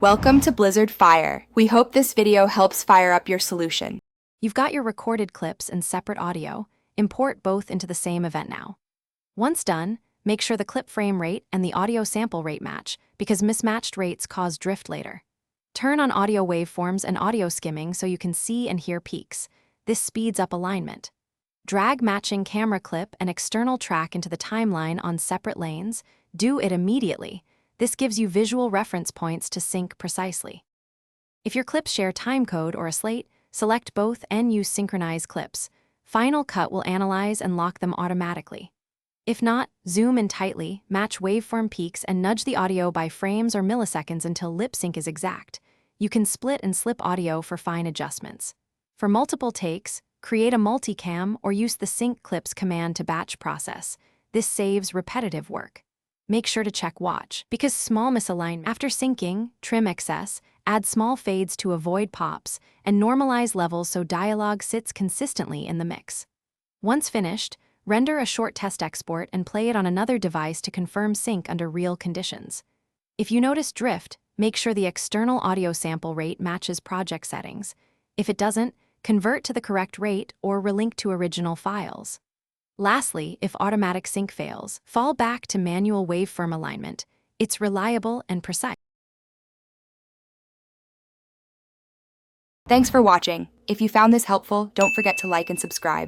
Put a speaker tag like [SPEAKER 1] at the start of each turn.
[SPEAKER 1] Welcome to Blizzard Fire. We hope this video helps fire up your solution.
[SPEAKER 2] You've got your recorded clips and separate audio. Import both into the same event now. Once done, make sure the clip frame rate and the audio sample rate match, because mismatched rates cause drift later. Turn on audio waveforms and audio skimming so you can see and hear peaks. This speeds up alignment. Drag matching camera clip and external track into the timeline on separate lanes. Do it immediately. This gives you visual reference points to sync precisely. If your clips share timecode or a slate, select both and use synchronize clips. Final Cut will analyze and lock them automatically. If not, zoom in tightly, match waveform peaks, and nudge the audio by frames or milliseconds until lip sync is exact. You can split and slip audio for fine adjustments. For multiple takes, create a multicam or use the sync clips command to batch process. This saves repetitive work. Make sure to check watch, because small misalignment. After syncing, trim excess, add small fades to avoid pops, and normalize levels so dialogue sits consistently in the mix. Once finished, render a short test export and play it on another device to confirm sync under real conditions. If you notice drift, make sure the external audio sample rate matches project settings. If it doesn't, convert to the correct rate or relink to original files. Lastly, if automatic sync fails, fall back to manual waveform alignment. It's reliable and precise.
[SPEAKER 1] Thanks for watching. If you found this helpful, don't forget to like and subscribe.